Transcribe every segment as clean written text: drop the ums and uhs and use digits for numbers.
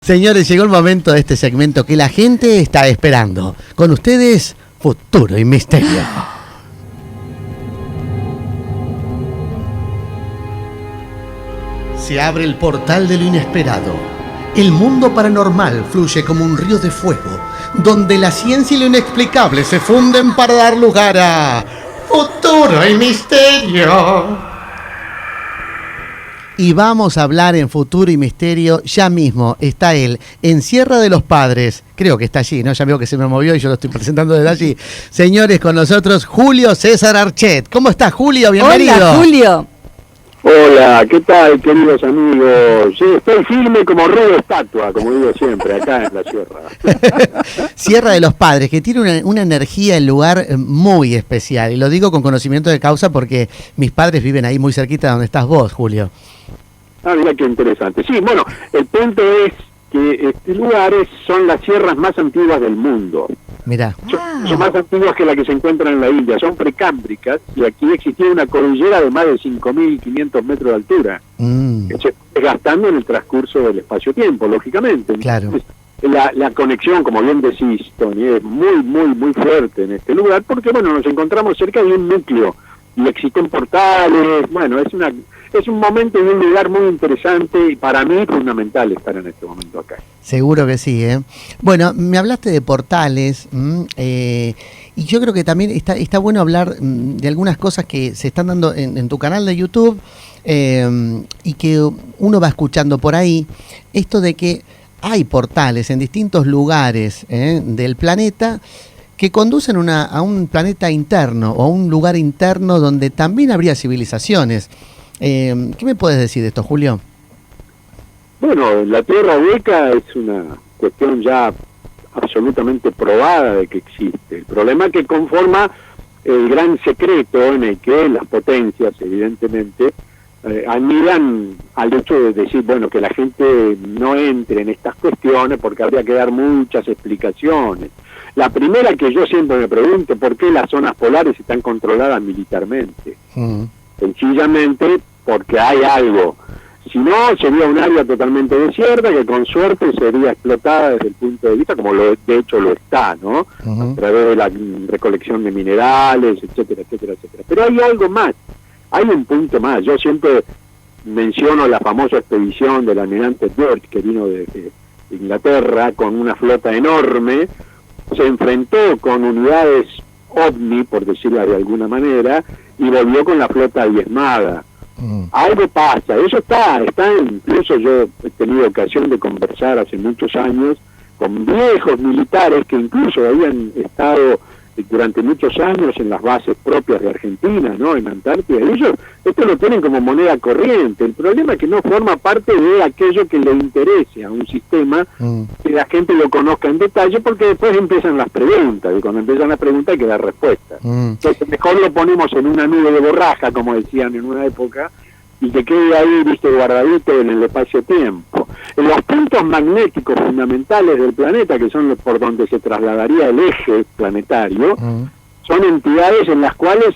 Señores, llegó el momento de este segmento que la gente está esperando. Con ustedes, Futuro y Misterio. Se abre el portal de lo inesperado. El mundo paranormal fluye como un río de fuego, donde la ciencia y lo inexplicable se funden para dar lugar a Futuro y Misterio. Y vamos a hablar en Futuro y Misterio ya mismo. Está él en Sierra de los Padres. Creo que está allí, ¿no? Ya veo que se me movió y yo lo estoy presentando desde allí. Señores, con nosotros Julio César Archet. ¿Cómo está, Julio? Bienvenido. Hola, Julio. Hola, ¿qué tal, queridos amigos? Sí, estoy firme como rudo estatua, como digo siempre, acá en la sierra. Sierra de los Padres, que tiene una energía, el lugar muy especial. Y lo digo con conocimiento de causa porque mis padres viven ahí muy cerquita de donde estás vos, Julio. Ah, mira qué interesante. Sí, bueno, el punto es que este lugar son las sierras más antiguas del mundo. Mirá. Son más antiguas que las que se encuentran en la India, son precámbricas, y aquí existía una cordillera de más de 5.500 metros de altura, que se fue gastando en el transcurso del espacio-tiempo, lógicamente. Claro. La conexión, como bien decís, Tony, es muy fuerte en este lugar, porque bueno, nos encontramos cerca de un núcleo, y existen portales, bueno, es un momento y un lugar muy interesante y para mí fundamental estar en este momento acá. Seguro que sí, ¿eh? Bueno, me hablaste de portales y yo creo que también está bueno hablar de algunas cosas que se están dando en tu canal de YouTube y que uno va escuchando por ahí, esto de que hay portales en distintos lugares del planeta que conducen a un planeta interno o a un lugar interno donde también habría civilizaciones. ¿Qué me puedes decir de esto, Julio? Bueno, la Tierra hueca es una cuestión ya absolutamente probada de que existe. El problema que conforma el gran secreto en el que las potencias, evidentemente, admiran al hecho de decir, bueno, que la gente no entre en estas cuestiones porque habría que dar muchas explicaciones. La primera que yo siempre me pregunto, ¿por qué las zonas polares están controladas militarmente? Sencillamente porque hay algo. Si no, sería un área totalmente desierta que con suerte sería explotada desde el punto de vista, como de hecho lo está, ¿no? A través de la recolección de minerales, etcétera, etcétera, etcétera. Pero hay algo más, hay un punto más. Yo siempre menciono la famosa expedición del almirante Byrd, que vino de Inglaterra con una flota enorme, se enfrentó con unidades ovni, por decirlo de alguna manera, y volvió con la flota diezmada. Algo pasa, eso está, incluso yo he tenido ocasión de conversar hace muchos años con viejos militares que incluso habían estado durante muchos años en las bases propias de Argentina, ¿no? En Antártida, y ellos esto lo tienen como moneda corriente. El problema es que no forma parte de aquello que le interese a un sistema, que la gente lo conozca en detalle, porque después empiezan las preguntas, y cuando empiezan las preguntas hay que dar respuestas. Entonces mejor lo ponemos en una nube de borraja, como decían en una época, y que quede ahí, viste, guardadito en el espacio-tiempo. En los puntos magnéticos fundamentales del planeta, que son por donde se trasladaría el eje planetario, son entidades en las cuales,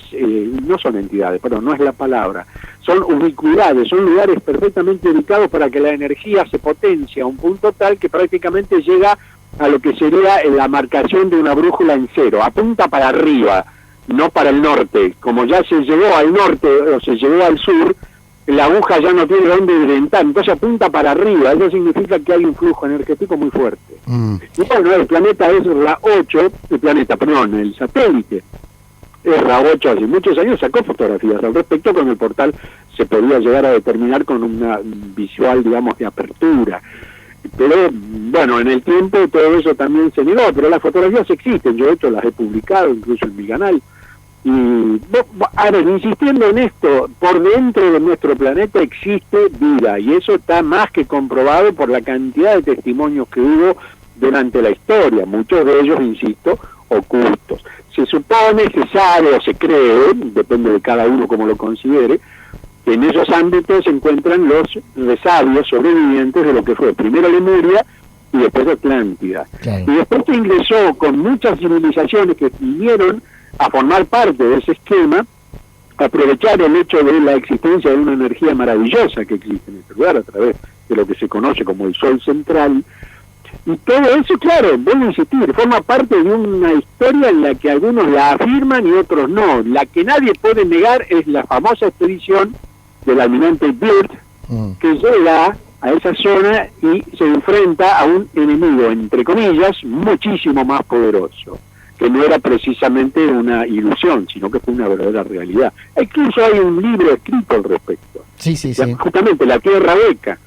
no son entidades, perdón, no es la palabra, son ubicuidades, son lugares perfectamente ubicados para que la energía se potencie a un punto tal que prácticamente llega a lo que sería la marcación de una brújula en cero, apunta para arriba, no para el norte. Como ya se llegó al norte o se llegó al sur, la aguja ya no tiene dónde orientar, entonces apunta para arriba. Eso significa que hay un flujo energético muy fuerte. Y bueno, el planeta es Ra-8, el satélite es Ra-8, hace muchos años sacó fotografías al respecto. Con el portal se podía llegar a determinar con una visual, digamos, de apertura. Pero bueno, en el tiempo todo eso también se negó, pero las fotografías existen, yo de hecho las he publicado incluso en mi canal. Y ahora, insistiendo en esto, por dentro de nuestro planeta existe vida, y eso está más que comprobado por la cantidad de testimonios que hubo durante la historia, muchos de ellos, insisto, ocultos. Se supone, se sabe o se cree, depende de cada uno como lo considere, que en esos ámbitos se encuentran los resabios sobrevivientes de lo que fue primero Lemuria y después Atlántida. Claro. Y después se ingresó con muchas civilizaciones que vinieron a formar parte de ese esquema, aprovechar el hecho de la existencia de una energía maravillosa que existe en este lugar a través de lo que se conoce como el Sol central. Y todo eso, claro, vuelvo a insistir, forma parte de una historia en la que algunos la afirman y otros no. La que nadie puede negar es la famosa expedición del almirante Byrd, que llega a esa zona y se enfrenta a un enemigo, entre comillas, muchísimo más poderoso, que no era precisamente una ilusión, sino que fue una verdadera realidad. Incluso hay un libro escrito al respecto. Sí. Justamente La Tierra Hueca.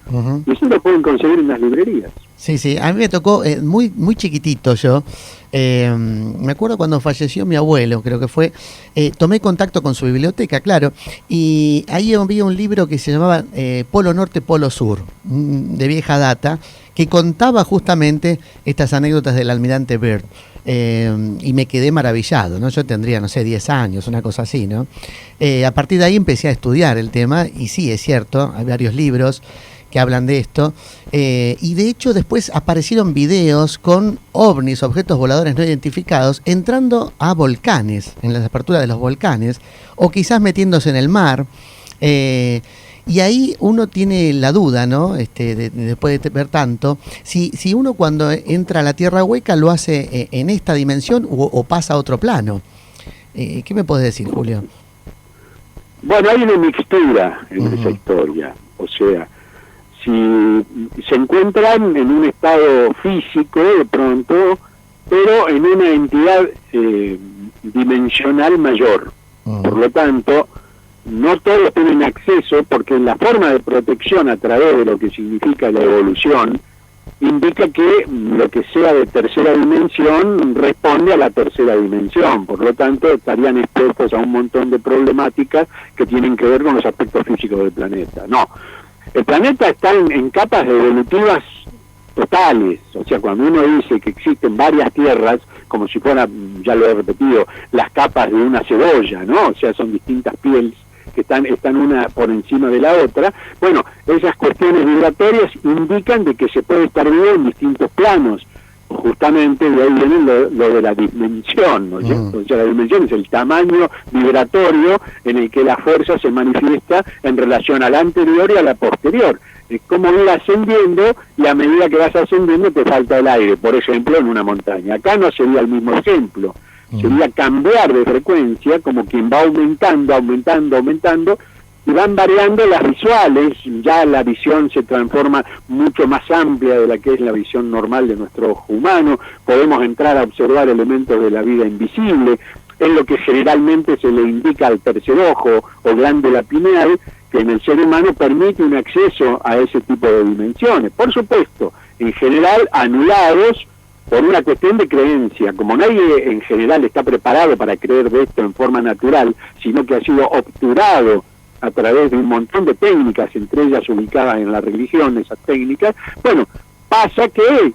Y eso lo pueden conseguir en las librerías. Sí, a mí me tocó muy chiquitito yo. Me acuerdo cuando falleció mi abuelo, creo que fue, tomé contacto con su biblioteca, claro, y ahí había un libro que se llamaba Polo Norte, Polo Sur, de vieja data, que contaba justamente estas anécdotas del almirante Byrd. Y me quedé maravillado, ¿no? Yo tendría, 10 años, una cosa así, ¿no? A partir de ahí empecé a estudiar el tema, y sí, es cierto, hay varios libros que hablan de esto, y de hecho después aparecieron videos con ovnis, objetos voladores no identificados, entrando a volcanes, en las aperturas de los volcanes, o quizás metiéndose en el mar, y ahí uno tiene la duda, ¿no? Después de ver tanto, si uno cuando entra a la Tierra Hueca lo hace en esta dimensión o pasa a otro plano. ¿Qué me podés decir, Julio? Bueno, hay una mixtura en esa historia, o sea, si se encuentran en un estado físico de pronto, pero en una entidad dimensional mayor. Por lo tanto, no todos tienen acceso, porque la forma de protección a través de lo que significa la evolución indica que lo que sea de tercera dimensión responde a la tercera dimensión. Por lo tanto, estarían expuestos a un montón de problemáticas que tienen que ver con los aspectos físicos del planeta. No, el planeta está en capas evolutivas totales. O sea, cuando uno dice que existen varias tierras, como si fueran, ya lo he repetido, las capas de una cebolla, ¿no? O sea, son distintas pieles que están una por encima de la otra. Bueno, esas cuestiones vibratorias indican de que se puede estar vivo en distintos planos. Justamente de ahí viene lo de la dimensión, ¿no? O sea, la dimensión es el tamaño vibratorio en el que la fuerza se manifiesta en relación a la anterior y a la posterior. Es como ir ascendiendo, y a medida que vas ascendiendo te falta el aire, por ejemplo, en una montaña. Acá no sería el mismo ejemplo. Sería cambiar de frecuencia, como quien va aumentando, y van variando las visuales. Ya la visión se transforma mucho más amplia de la que es la visión normal de nuestro ojo humano. Podemos entrar a observar elementos de la vida invisible, es lo que generalmente se le indica al tercer ojo o glándula pineal, que en el ser humano permite un acceso a ese tipo de dimensiones. Por supuesto, en general anulados por una cuestión de creencia. Como nadie en general está preparado para creer de esto en forma natural, sino que ha sido obturado a través de un montón de técnicas, entre ellas ubicadas en la religión, esas técnicas, bueno, pasa que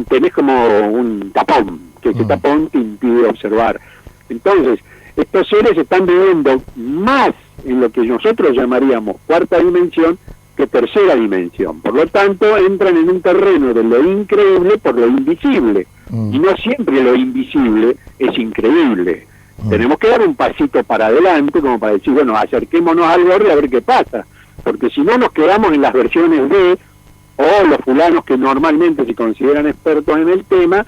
tenés como un tapón, que ese tapón te impide observar. Entonces, estos seres están viviendo más en lo que nosotros llamaríamos cuarta dimensión que tercera dimensión. Por lo tanto, entran en un terreno de lo increíble por lo invisible. Y no siempre lo invisible es increíble. Tenemos que dar un pasito para adelante como para decir, bueno, acerquémonos al borde a ver qué pasa. Porque si no nos quedamos en las versiones de, o los fulanos que normalmente se consideran expertos en el tema,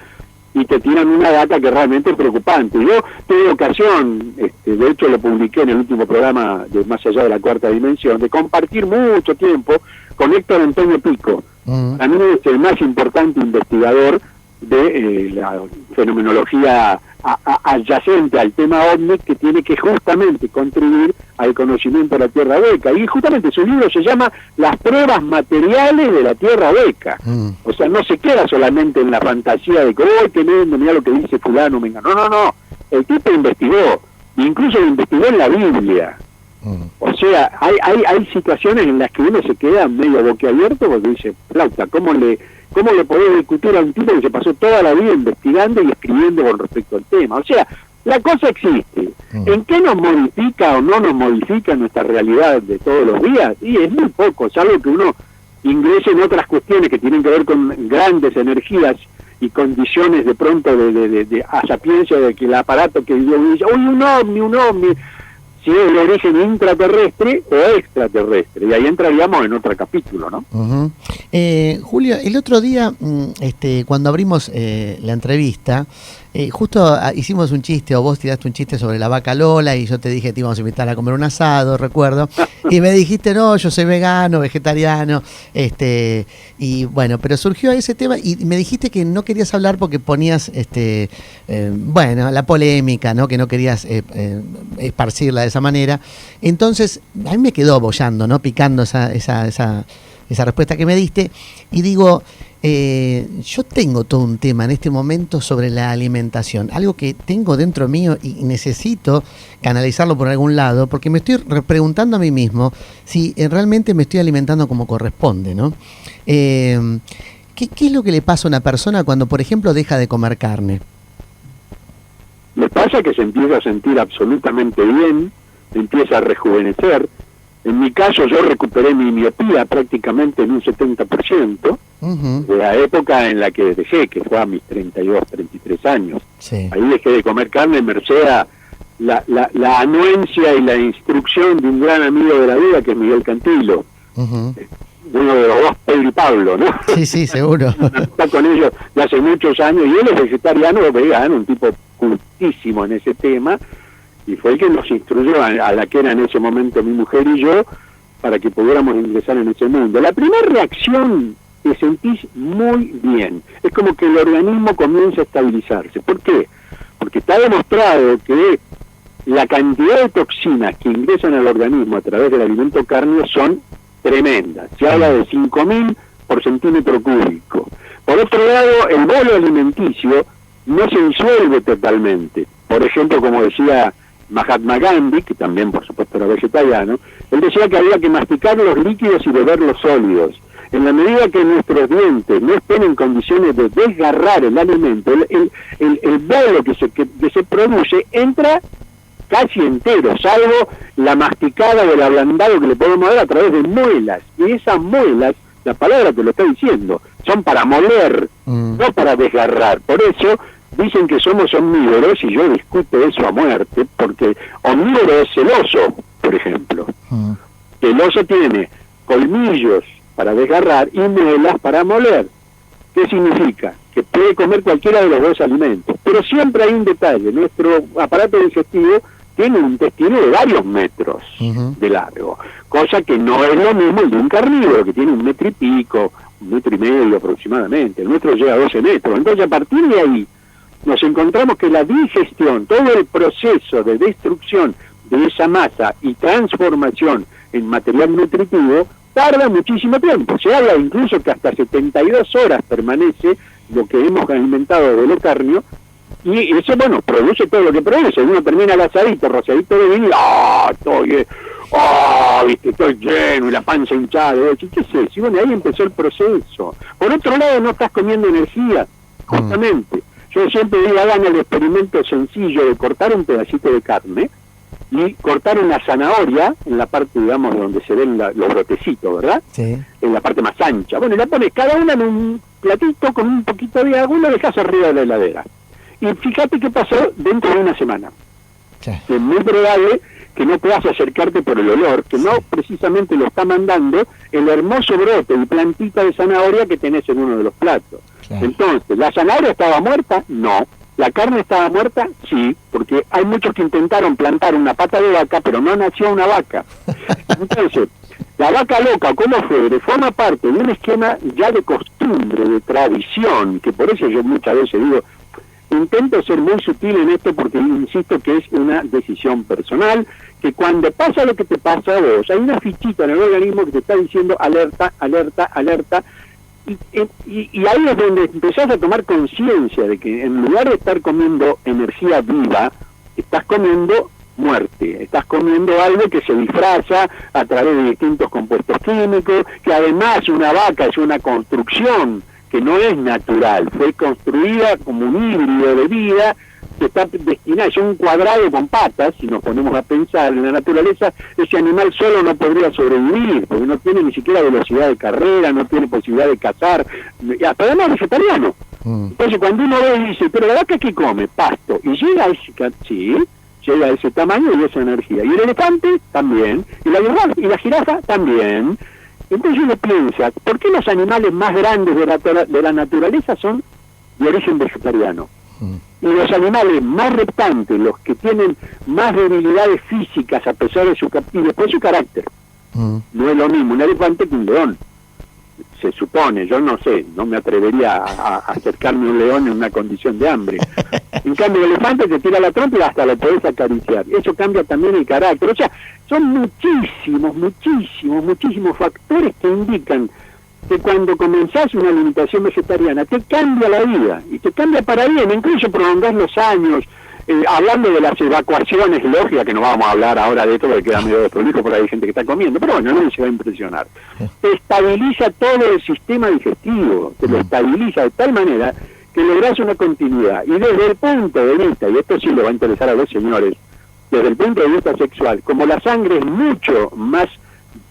y te tiran una data que realmente es preocupante. Yo tuve ocasión, de hecho lo publiqué en el último programa de Más Allá de la Cuarta Dimensión, de compartir mucho tiempo con Héctor Antonio Pico. A mí es el más importante investigador de la fenomenología adyacente al tema OVNI, que tiene que justamente contribuir al conocimiento de la Tierra Hueca. Y justamente su libro se llama Las pruebas materiales de la Tierra Hueca. O sea, no se queda solamente en la fantasía de que, ¡oh, qué lindo, mirá lo que dice fulano! Venga. No. El tipo investigó, incluso lo investigó en la Biblia. O sea, hay situaciones en las que uno se queda medio boquiabierto porque dice, flauta, ¿cómo le podés discutir a un tipo que se pasó toda la vida investigando y escribiendo con respecto al tema? O sea, la cosa existe. ¿En qué nos modifica o no nos modifica nuestra realidad de todos los días? Y es muy poco, salvo que uno ingrese en otras cuestiones que tienen que ver con grandes energías y condiciones de pronto de sapiencia, de que el aparato que yo dice, uy, un ovni. si es de origen intraterrestre o extraterrestre, y ahí entraríamos en otro capítulo, ¿no? Julio, el otro día, cuando abrimos la entrevista, justo hicimos un chiste, o vos tiraste un chiste sobre la vaca Lola, y yo te dije que te íbamos a invitar a comer un asado, recuerdo, y me dijiste, no, yo soy vegano, vegetariano, y bueno, pero surgió ese tema, y me dijiste que no querías hablar porque ponías, bueno, la polémica, ¿no? Que no querías esparcirla de esa manera. Entonces, a mí me quedó boyando, ¿no? Picando esa respuesta que me diste, y digo, yo tengo todo un tema en este momento sobre la alimentación, algo que tengo dentro mío y necesito canalizarlo por algún lado, porque me estoy preguntando a mí mismo si realmente me estoy alimentando como corresponde, ¿no? ¿Qué es lo que le pasa a una persona cuando, por ejemplo, deja de comer carne? Me pasa que se empieza a sentir absolutamente bien, empieza a rejuvenecer. En mi caso, yo recuperé mi miopía prácticamente en un 70%, de la época en la que dejé, que fue a mis 32, 33 años. Sí. Ahí dejé de comer carne, merced a la anuencia y la instrucción de un gran amigo de la vida, que es Miguel Cantilo. Uno de los dos, Pedro y Pablo, ¿no? Sí, sí, seguro. Está con ellos de hace muchos años, y él es vegetariano o vegano, un tipo cultísimo en ese tema, y fue el que nos instruyó a la que era en ese momento mi mujer y yo, para que pudiéramos ingresar en ese mundo. La primera reacción, te sentís muy bien, es como que el organismo comienza a estabilizarse. ¿Por qué? Porque está demostrado que la cantidad de toxinas que ingresan al organismo a través del alimento cárneo son tremendas. Se habla de 5.000 por centímetro cúbico. Por otro lado, el bolo alimenticio no se disuelve totalmente. Por ejemplo, como decía Mahatma Gandhi, que también por supuesto era vegetariano, él decía que había que masticar los líquidos y beber los sólidos. En la medida que nuestros dientes no estén en condiciones de desgarrar el alimento, el bolo que se produce entra casi entero, salvo la masticada o el ablandado que le podemos dar a través de muelas. Y esas muelas, la palabra te lo está diciendo, son para moler, no para desgarrar. Por eso dicen que somos omnívoros, y yo discuto eso a muerte, porque omnívoro es el oso, por ejemplo. El oso tiene colmillos para desgarrar y muelas para moler. ¿Qué significa? Que puede comer cualquiera de los dos alimentos. Pero siempre hay un detalle: nuestro aparato digestivo tiene un intestino de varios metros de largo, cosa que no es lo mismo el de un carnívoro, que tiene 1,5 metros, 1,5 metros aproximadamente. El nuestro llega a 12 metros. Entonces, a partir de ahí, nos encontramos que la digestión, todo el proceso de destrucción de esa masa y transformación en material nutritivo, tarda muchísimo tiempo. Se habla incluso que hasta 72 horas permanece lo que hemos alimentado de lo cárneo, y eso, bueno, produce todo lo que produce. Uno termina el asadito, rociadito de vino, y estoy lleno, y la panza hinchada, ¿qué es eso? Y bueno, ahí empezó el proceso. Por otro lado, no estás comiendo energía, justamente. Yo siempre digo, hagan el experimento sencillo de cortar un pedacito de carne y cortar una zanahoria en la parte, digamos, donde se ven los brotecitos, ¿verdad? Sí. En la parte más ancha. Bueno, y la pones cada una en un platito con un poquito de agua y la dejas arriba de la heladera. Y fíjate qué pasó dentro de una semana. Sí. Es muy probable que no puedas acercarte por el olor, que no precisamente lo está mandando el hermoso brote y plantita de zanahoria que tenés en uno de los platos. Claro. Entonces, ¿la zanahoria estaba muerta? No. ¿La carne estaba muerta? Sí, porque hay muchos que intentaron plantar una pata de vaca, pero no nació una vaca. Entonces, la vaca loca, como fue, forma parte de un esquema ya de costumbre, de tradición, que por eso yo muchas veces digo, intento ser muy sutil en esto, porque insisto que es una decisión personal, que cuando pasa lo que te pasa a vos, hay una fichita en el organismo que te está diciendo alerta, alerta, alerta, y ahí es donde empezás a tomar conciencia de que en lugar de estar comiendo energía viva, estás comiendo muerte, estás comiendo algo que se disfraza a través de distintos compuestos químicos, que además una vaca es una construcción que no es natural, fue construida como un híbrido de vida, que está destinada, es un cuadrado con patas. Si nos ponemos a pensar en la naturaleza, ese animal solo no podría sobrevivir, porque no tiene ni siquiera velocidad de carrera, no tiene posibilidad de cazar, además es vegetariano. Entonces cuando uno ve y dice, pero la vaca ¿qué come? Pasto, y llega a ese, sí, llega a ese tamaño y esa energía. Y el elefante también, y la jirafa también. Entonces uno piensa, ¿por qué los animales más grandes de la naturaleza son de origen vegetariano? Y los animales más reptantes, los que tienen más debilidades físicas a pesar de y después su carácter. No es lo mismo un elefante que un león. Se supone, yo no sé, no me atrevería a acercarme a un león en una condición de hambre. En cambio, el elefante te tira la trompa y hasta lo podés acariciar. Eso cambia también el carácter. O sea, son muchísimos factores que indican que cuando comenzás una alimentación vegetariana te cambia la vida, y te cambia para bien, incluso prolongás los años. Hablando de las evacuaciones, lógica, que no vamos a hablar ahora de esto porque queda medio desprolijo, por ahí hay gente que está comiendo, pero bueno, no se va a impresionar. Te estabiliza todo el sistema digestivo, te lo estabiliza de tal manera que lográs una continuidad. Y desde el punto de vista, y esto sí le va a interesar a los señores, desde el punto de vista sexual, como la sangre es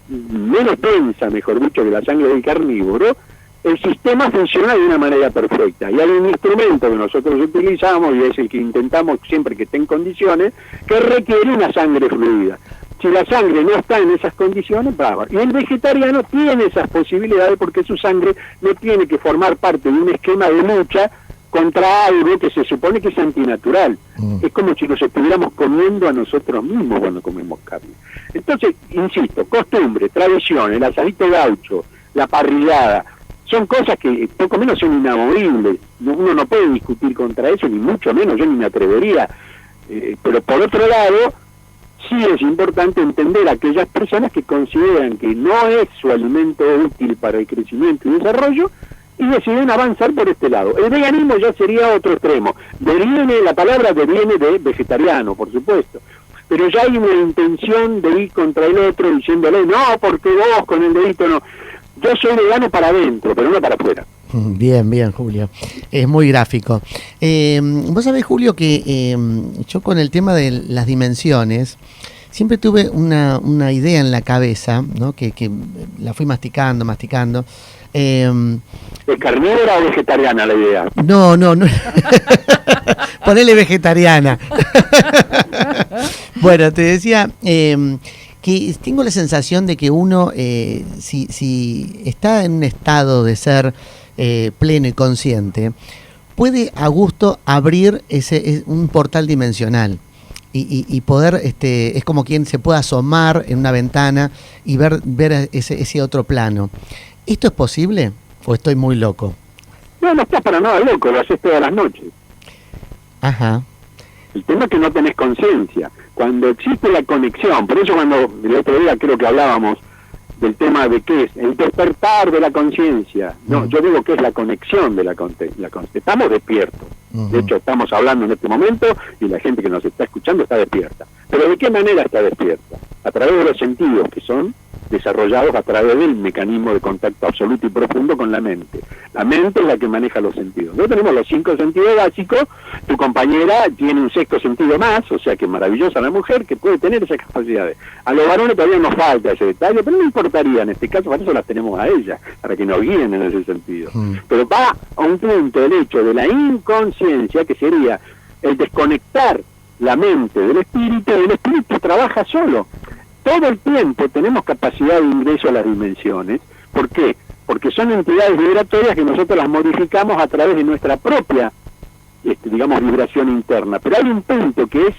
menos densa, mejor dicho, que la sangre del carnívoro, el sistema funciona de una manera perfecta. Y hay un instrumento que nosotros utilizamos, y es el que intentamos siempre que esté en condiciones, que requiere una sangre fluida. Si la sangre no está en esas condiciones, brava. Y el vegetariano tiene esas posibilidades porque su sangre no tiene que formar parte de un esquema de lucha contra algo que se supone que es antinatural. Es como si nos estuviéramos comiendo a nosotros mismos cuando comemos carne. Entonces, insisto, costumbre, tradición, el asadito gaucho, la parrillada, son cosas que poco menos son inamovibles. Uno no puede discutir contra eso, ni mucho menos, yo ni me atrevería. Pero por otro lado, sí es importante entender a aquellas personas que consideran que no es su alimento útil para el crecimiento y desarrollo, y deciden avanzar por este lado. El veganismo ya sería otro extremo. La palabra deviene de vegetariano, por supuesto. Pero ya hay una intención de ir contra el otro diciéndole, no, porque vos con el dedito no. Yo soy vegano para adentro, pero no para afuera. Bien, Julio. Es muy gráfico. Vos sabés, Julio, que yo con el tema de las dimensiones, siempre tuve una idea en la cabeza, ¿no? Que la fui masticando. ¿Es carnívora o vegetariana la idea? No. Ponele vegetariana. Bueno, te decía que tengo la sensación de que uno, si está en un estado de ser pleno y consciente, puede a gusto abrir un portal dimensional y poder, es como quien se puede asomar en una ventana y ver ese otro plano. ¿Esto es posible o estoy muy loco? No estás para nada loco, lo haces todas las noches. Ajá. El tema es que no tenés conciencia. Cuando existe la conexión, por eso cuando el otro día creo que hablábamos del tema de qué es el despertar de la conciencia. No, yo digo que es la conexión de la conciencia. Estamos despiertos. De hecho, estamos hablando en este momento y la gente que nos está escuchando está despierta. Pero ¿de qué manera está despierta? A través de los sentidos que son desarrollados a través del mecanismo de contacto absoluto y profundo con la mente. La mente es la que maneja los sentidos. Nosotros tenemos los 5 sentidos básicos, tu compañera tiene un 6º sentido más, o sea que maravillosa la mujer que puede tener esas capacidades. A los varones todavía nos falta ese detalle, pero no importaría en este caso, para eso las tenemos a ellas, para que nos guíen en ese sentido. Pero va a un punto el hecho de la inconsciencia, que sería el desconectar la mente del espíritu, y el espíritu trabaja solo. Todo el tiempo tenemos capacidad de ingreso a las dimensiones. ¿Por qué? Porque son entidades vibratorias que nosotros las modificamos a través de nuestra propia, vibración interna. Pero hay un punto que es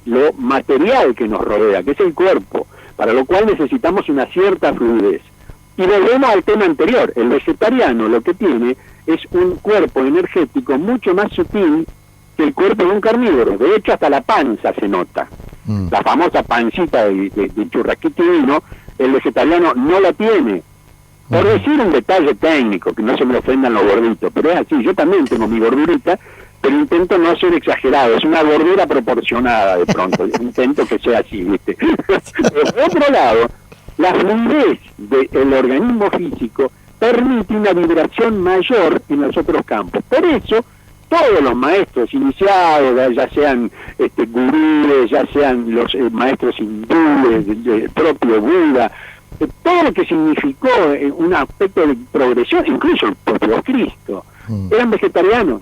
lo material que nos rodea, que es el cuerpo, para lo cual necesitamos una cierta fluidez. Y volvemos al tema anterior. El vegetariano lo que tiene es un cuerpo energético mucho más sutil que el cuerpo de un carnívoro. De hecho, hasta la panza se nota. La famosa pancita de churrasquito divino, el vegetariano no la tiene. Por decir un detalle técnico, que no se me ofendan los gorditos, pero es así, yo también tengo mi gordurita, pero intento no ser exagerado, es una gordura proporcionada de pronto, intento que sea así, ¿viste? Por otro lado, la fluidez del organismo físico permite una vibración mayor en los otros campos. Por eso, todos los maestros iniciados, ya sean gurúes, ya sean los maestros hindúes, el propio Buda, todo lo que significó un aspecto de progresión, incluso el propio Cristo, eran vegetarianos.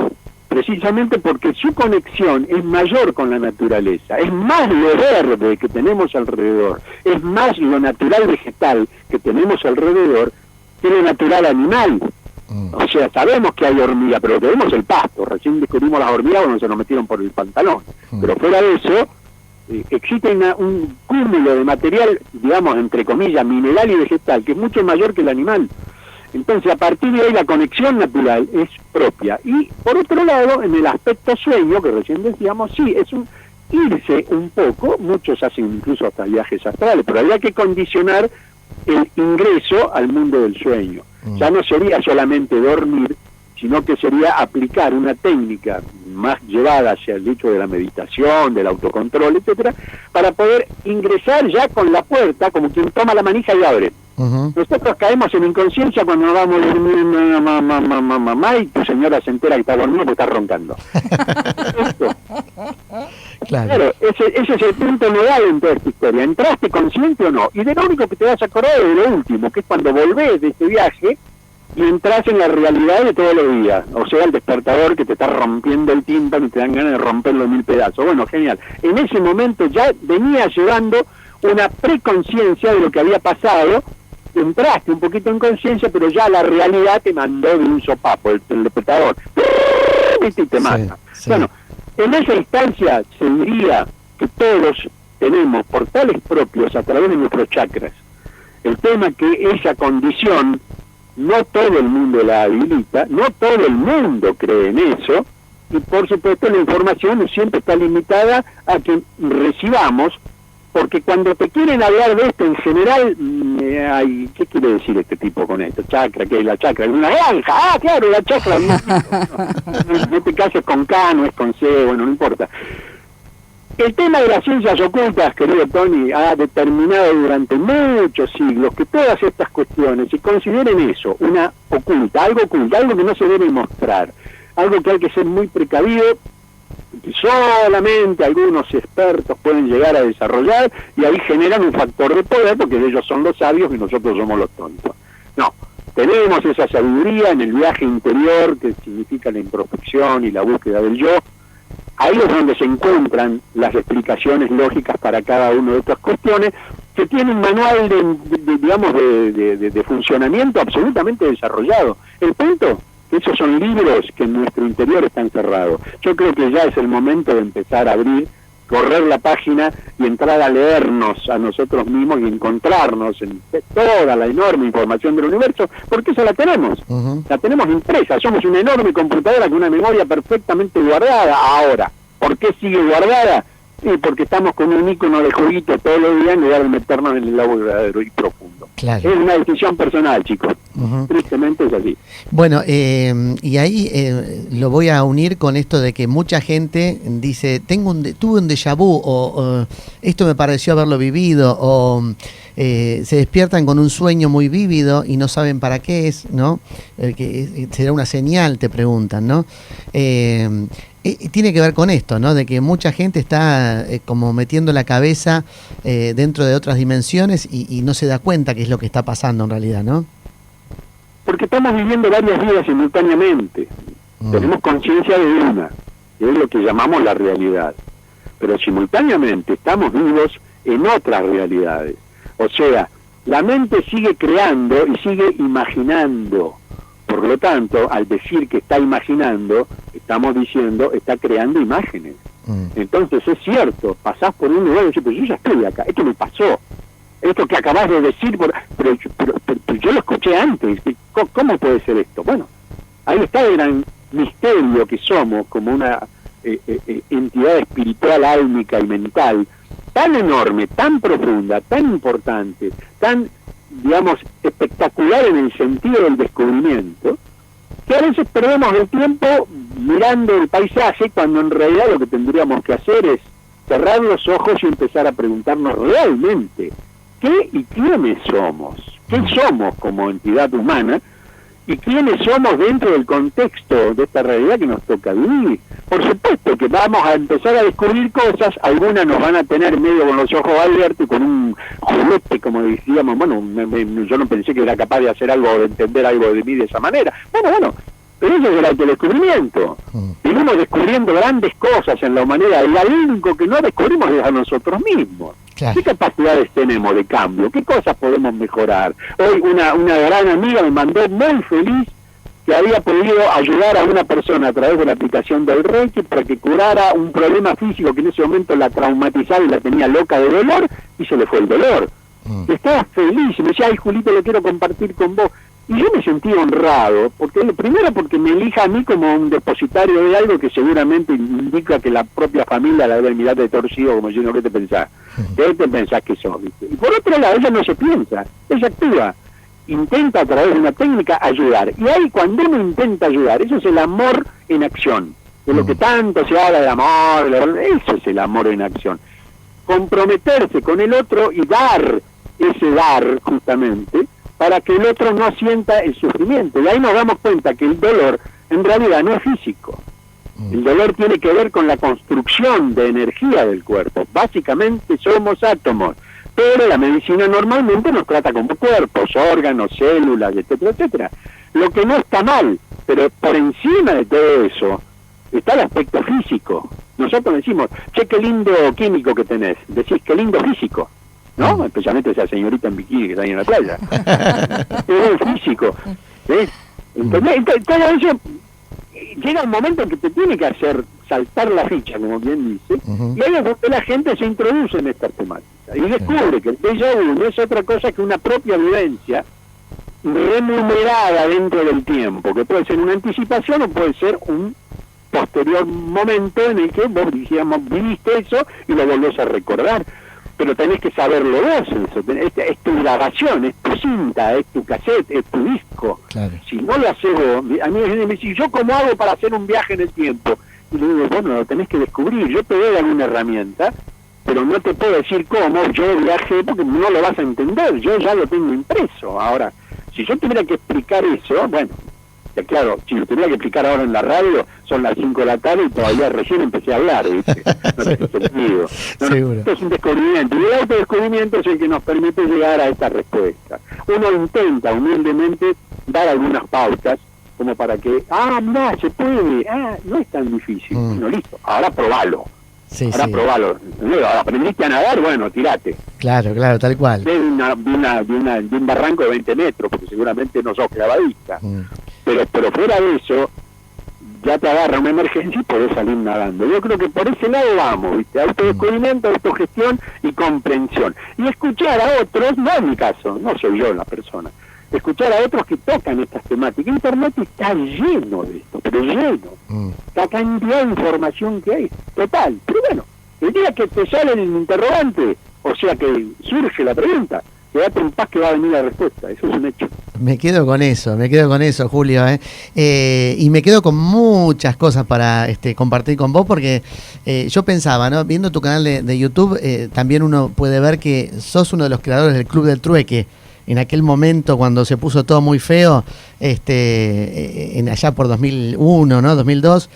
precisamente porque su conexión es mayor con la naturaleza, es más lo verde que tenemos alrededor, es más lo natural vegetal que tenemos alrededor que lo natural animal. O sea, sabemos que hay hormigas, pero tenemos el pasto. Recién descubrimos las hormigas cuando se nos metieron por el pantalón. Pero fuera de eso, existe un cúmulo de material, digamos, entre comillas, mineral y vegetal, que es mucho mayor que el animal. Entonces, a partir de ahí, la conexión natural es propia. Y, por otro lado, en el aspecto sueño, que recién decíamos, sí, es un irse un poco, muchos hacen incluso hasta viajes astrales, pero habría que condicionar el ingreso al mundo del sueño. Ya no sería solamente dormir, sino que sería aplicar una técnica más llevada hacia el hecho de la meditación, del autocontrol, etcétera, para poder ingresar ya con la puerta, como quien toma la manija y abre. Nosotros caemos en inconsciencia cuando nos vamos a dormir, mamá, y tu señora se entera que está dormido porque está roncando. Claro, ese es el punto nodal en toda esta historia. ¿Entraste consciente o no? Y de lo único que te vas a acordar es de lo último, que es cuando volvés de este viaje y entras en la realidad de todos los días. O sea, el despertador que te está rompiendo el tímpano y te dan ganas de romperlo en 1000 pedazos. Bueno, genial. En ese momento ya venía llevando una preconciencia de lo que había pasado. Entraste un poquito en conciencia, pero ya la realidad te mandó de un sopapo, el despertador. Y te mata. Sí. Bueno, en esa instancia se diría que todos tenemos portales propios a través de nuestros chakras. El tema es que esa condición no todo el mundo la habilita, no todo el mundo cree en eso, y por supuesto la información siempre está limitada a que recibamos, porque cuando te quieren hablar de esto en general, ¿qué quiere decir este tipo con esto? Chakra, ¿qué es la chakra? ¿Es una granja? Ah, claro, la chakra. No te cases con K, no es con C, bueno, no importa. El tema de las ciencias ocultas, querido Tony, ha determinado durante muchos siglos que todas estas cuestiones, si consideren eso, una oculta, algo que no se debe mostrar, algo que hay que ser muy precavido, que solamente algunos expertos pueden llegar a desarrollar, y ahí generan un factor de poder, porque ellos son los sabios y nosotros somos los tontos. No, tenemos esa sabiduría en el viaje interior, que significa la introspección y la búsqueda del yo. Ahí es donde se encuentran las explicaciones lógicas para cada una de estas cuestiones, que tiene un manual de funcionamiento absolutamente desarrollado. El punto, que esos son libros que en nuestro interior están cerrados. Yo creo que ya es el momento de empezar a abrir, correr la página y entrar a leernos a nosotros mismos y encontrarnos en toda la enorme información del universo, porque esa la tenemos. La tenemos impresa, somos una enorme computadora con una memoria perfectamente guardada. Ahora, ¿por qué sigue guardada? Sí, porque estamos con un ícono de jueguito todos los días en lugar de meternos en el agua verdadero y profundo. Claro. Es una decisión personal, chicos. Tristemente es así. Bueno, y ahí lo voy a unir con esto de que mucha gente dice, tuve un déjà vu, o esto me pareció haberlo vivido, o se despiertan con un sueño muy vívido y no saben para qué es, ¿no? Que será una señal, te preguntan, ¿no? Tiene que ver con esto, ¿no? De que mucha gente está como metiendo la cabeza dentro de otras dimensiones y no se da cuenta qué es lo que está pasando en realidad, ¿no? Porque estamos viviendo varias vidas simultáneamente. Tenemos conciencia de una, que es lo que llamamos la realidad. Pero simultáneamente estamos vivos en otras realidades. O sea, la mente sigue creando y sigue imaginando. Por lo tanto, al decir que está imaginando, estamos diciendo, está creando imágenes. Entonces es cierto, pasás por un lugar y dices, pero yo ya estoy acá, esto me pasó. Esto que acabas de decir, pero yo lo escuché antes, ¿cómo puede ser esto? Bueno, ahí está el gran misterio que somos como una entidad espiritual, álmica y mental, tan enorme, tan profunda, tan importante, tan, digamos, espectacular en el sentido del descubrimiento, que a veces perdemos el tiempo mirando el paisaje cuando en realidad lo que tendríamos que hacer es cerrar los ojos y empezar a preguntarnos realmente ¿qué y quiénes somos? ¿Qué somos como entidad humana? ¿Y quiénes somos dentro del contexto de esta realidad que nos toca vivir? Por supuesto que vamos a empezar a descubrir cosas, algunas nos van a tener medio con los ojos abiertos y con un juguete, como decíamos, bueno, yo no pensé que era capaz de hacer algo o de entender algo de mí de esa manera. Bueno, pero eso es el autodescubrimiento. En un estamos descubriendo grandes cosas en la humanidad y al único que no descubrimos es a nosotros mismos. Claro. ¿Qué capacidades tenemos de cambio? ¿Qué cosas podemos mejorar? Hoy una gran amiga me mandó muy feliz que había podido ayudar a una persona a través de la aplicación del Reiki para que curara un problema físico que en ese momento la traumatizaba y la tenía loca de dolor, y se le fue el dolor. Estaba feliz y me decía, ay, Julito, lo quiero compartir con vos. Y yo me sentí honrado, primero porque me elija a mí como un depositario de algo que seguramente indica que la propia familia la debe mirar de torcido, como diciendo, ¿qué te pensás? ¿Qué te pensás que sos? ¿Viste? Y por otro lado, ella no se piensa, ella actúa. Intenta a través de una técnica ayudar. Y ahí cuando uno intenta ayudar, eso es el amor en acción. De lo que tanto se habla de amor, eso es el amor en acción. Comprometerse con el otro y dar ese dar justamente para que el otro no sienta el sufrimiento. Y ahí nos damos cuenta que el dolor en realidad no es físico. El dolor tiene que ver con la construcción de energía del cuerpo. Básicamente somos átomos. Pero la medicina normalmente nos trata como cuerpos, órganos, células, etcétera, etcétera. Lo que no está mal, pero por encima de todo eso está el aspecto físico. Nosotros decimos, che, qué lindo químico que tenés. Decís, qué lindo físico, ¿no? Especialmente esa señorita en bikini que está ahí en la playa. Es físico. ¿Ves? Entonces, todo eso llega un momento en que te tiene que hacer saltar la ficha, como bien dice, y ahí es donde la gente se introduce en estas temáticas y descubre que el déjà vu no es otra cosa que una propia vivencia remunerada dentro del tiempo, que puede ser una anticipación o puede ser un posterior momento en el que vos, digamos, viviste eso y lo volvés a recordar. Pero tenés que saberlo vos, eso. Es tu grabación, es tu cinta, es tu cassette, es tu disco. Claro. Si no lo haces vos, a mí me dicen, ¿yo cómo hago para hacer un viaje en el tiempo? Y le digo, bueno, lo tenés que descubrir. Yo te doy alguna herramienta, pero no te puedo decir cómo yo viajé porque no lo vas a entender. Yo ya lo tengo impreso. Ahora, si yo tuviera que explicar eso, bueno, claro, si lo tuviera que explicar ahora en la radio, son las 5 de la tarde y todavía recién empecé a hablar, ¿viste? No tiene sentido. Esto es un descubrimiento, y el autodescubrimiento es el que nos permite llegar a esta respuesta. Uno intenta humildemente dar algunas pautas, como para que, mirá, se puede, no es tan difícil, no, listo, ahora probalo. Ahora probalo. Ahora aprendiste a nadar, bueno, tirate. Claro, tal cual. De un barranco de 20 metros, porque seguramente no sos clavadista. Pero fuera de eso, ya te agarra una emergencia y podés salir nadando. Yo creo que por ese lado vamos, ¿viste? Autodescubrimiento, autogestión y comprensión. Y escuchar a otros, no en mi caso, no soy yo la persona, escuchar a otros que tocan estas temáticas. Internet está lleno de esto, pero lleno. La cantidad de información que hay, total. Pero bueno, el día que te sale el interrogante, o sea que surge la pregunta, quédate en paz que va a venir la respuesta. Eso es un hecho. Me quedo con eso, Julio, y me quedo con muchas cosas para compartir con vos, porque yo pensaba, ¿no? Viendo tu canal de YouTube, también uno puede ver que sos uno de los creadores del Club del Trueque. En aquel momento, cuando se puso todo muy feo, allá por 2001, ¿no? 2002,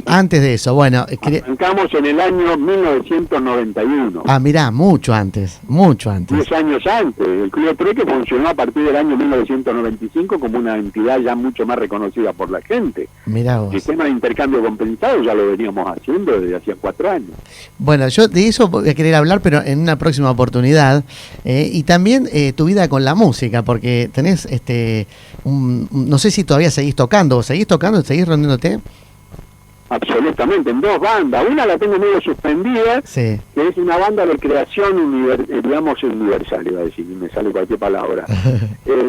antes de eso, bueno. Arrancamos en el año 1991. Mirá, mucho antes. 10 años antes. El Club Trueque funcionó a partir del año 1995 como una entidad ya mucho más reconocida por la gente. Mirá vos. El sistema de intercambio compensado ya lo veníamos haciendo desde hacía 4 años. Bueno, yo de eso voy a querer hablar, pero en una próxima oportunidad. Y también tu vida con la música, porque tenés, no sé si todavía seguís tocando, seguís reuniéndote. Absolutamente, en 2 bandas. Una la tengo medio suspendida, sí, que es una banda de creación universal, iba a decir, me sale cualquier palabra.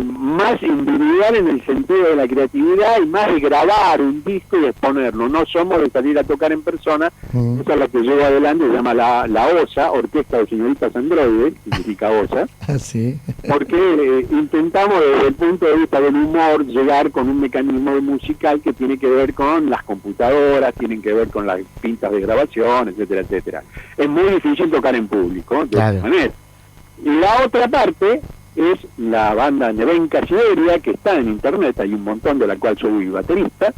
Más individual en el sentido de la creatividad y más de grabar un disco y exponerlo. No somos de salir a tocar en persona. Esa es la que llevo adelante, se llama la OSA, Orquesta de Señoritas Androide, significa OSA. Sí. Porque intentamos desde el punto de vista del humor llegar con un mecanismo musical que tiene que ver con las computadoras, tienen que ver con las pintas de grabación, etcétera, etcétera. Es muy difícil tocar en público, de esta manera. Y la otra parte es la banda Nevenka Siberia, que está en internet, hay un montón, de la cual soy baterista,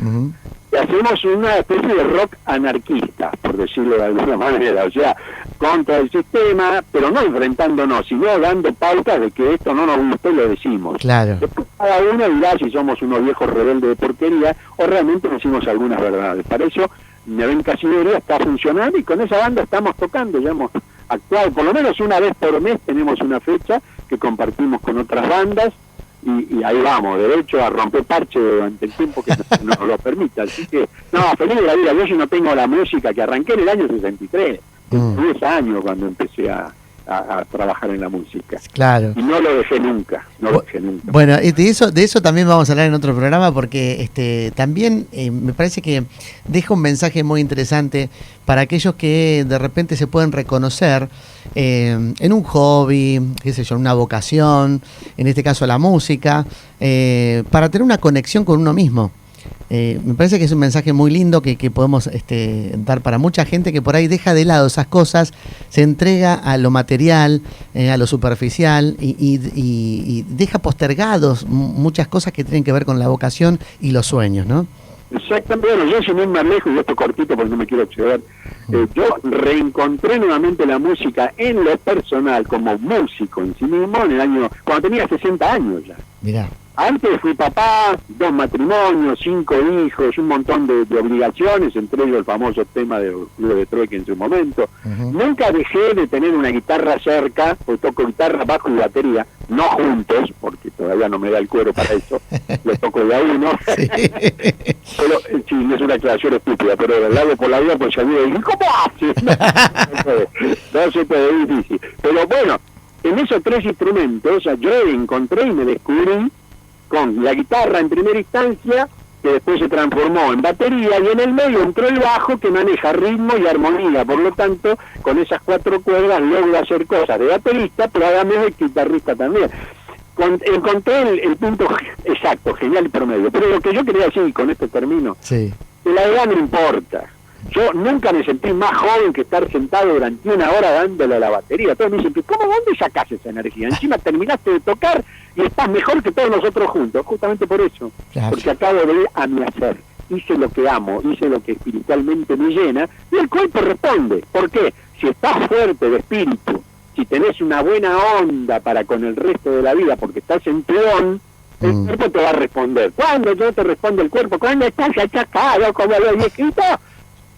hacemos una especie de rock anarquista, por decirlo de alguna manera, o sea, contra el sistema, pero no enfrentándonos, sino dando pautas de que esto no nos gusta y lo decimos. Claro. Después cada uno dirá si somos unos viejos rebeldes de porquería o realmente decimos algunas verdades. Para eso, Nevenka Siberia está funcionando y con esa banda estamos tocando, ya hemos actuado, por lo menos una vez por mes tenemos una fecha que compartimos con otras bandas. Y ahí vamos, derecho a romper parche durante el tiempo que nos lo permita. Así que, no, feliz de la vida. Yo no tengo la música que arranqué en el año 63. 10 años cuando empecé a trabajar en la música. Claro. Y no lo dejé nunca, lo dejé nunca. Bueno, de eso también vamos a hablar en otro programa porque también me parece que deja un mensaje muy interesante para aquellos que de repente se pueden reconocer en un hobby, qué sé yo, en una vocación, en este caso la música, para tener una conexión con uno mismo. Me parece que es un mensaje muy lindo que podemos dar para mucha gente que por ahí deja de lado esas cosas, se entrega a lo material, a lo superficial y deja postergados muchas cosas que tienen que ver con la vocación y los sueños, ¿no? Exactamente, bueno, yo sin ir más lejos, y esto cortito porque no me quiero exceder, yo reencontré nuevamente la música en lo personal como músico en sí mismo en el año, cuando tenía 60 años ya. Mirá. Antes fui papá, 2 matrimonios, 5 hijos, un montón de obligaciones, entre ellos el famoso tema del Club de Trueque en su momento. Nunca dejé de tener una guitarra cerca, porque toco guitarra, bajo y batería, no juntos, porque todavía no me da el cuero para eso, lo toco de a uno. Sí. Pero, sí, es una aclaración estúpida, pero del lado por la vida, pues ya digo, ¿cómo haces? No se puede, es difícil. Pero bueno, en esos 3 instrumentos, o sea, yo encontré y me descubrí con la guitarra en primera instancia, que después se transformó en batería, y en el medio entró el bajo que maneja ritmo y armonía. Por lo tanto, con esas 4 cuerdas logro hacer cosas de baterista, pero además de guitarrista también. Encontré el punto exacto, genial y promedio. Pero lo que yo quería decir, y con esto termino, sí, que la edad no importa. Yo nunca me sentí más joven que estar sentado durante 1 hora dándole a la batería. Todos me dicen, ¿cómo, dónde sacás esa energía? Encima terminaste de tocar y estás mejor que todos nosotros juntos. Justamente por eso. Claro. Porque acabo de ver a mi hacer. Hice lo que amo, hice lo que espiritualmente me llena y el cuerpo responde. ¿Por qué? Si estás fuerte de espíritu, si tenés una buena onda para con el resto de la vida porque estás en tu don, el cuerpo te va a responder. ¿Cuándo no te responde el cuerpo? ¿Cuándo estás achacado como lo viejito?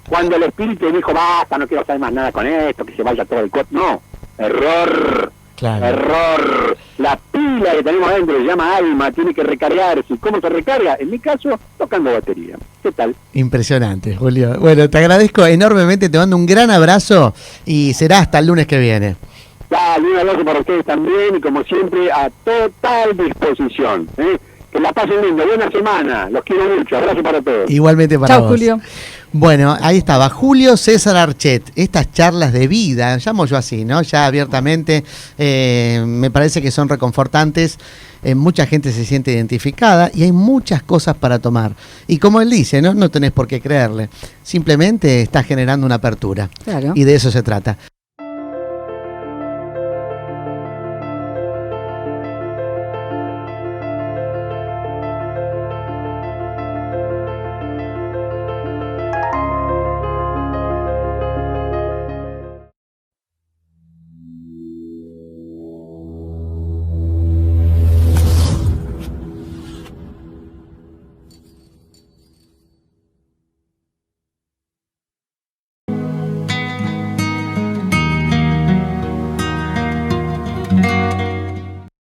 Cuando el espíritu dijo, basta, no quiero saber más nada con esto, que se vaya todo el cuerpo. No, error, claro. Error. La pila que tenemos adentro se llama alma, tiene que recargarse. ¿Cómo se recarga? En mi caso, tocando batería. ¿Qué tal? Impresionante, Julio. Bueno, te agradezco enormemente, te mando un gran abrazo y será hasta el lunes que viene. Dale, un abrazo para ustedes también y como siempre a total disposición. Que la pasen lindo, buena semana, los quiero mucho, abrazo para todos. Igualmente para vos. Chao, Julio. Bueno, ahí estaba Julio César Archet, estas charlas de vida, llamo yo así, ¿no? Ya abiertamente, me parece que son reconfortantes, mucha gente se siente identificada y hay muchas cosas para tomar. Y como él dice, no tenés por qué creerle, simplemente está generando una apertura. Claro. Y de eso se trata.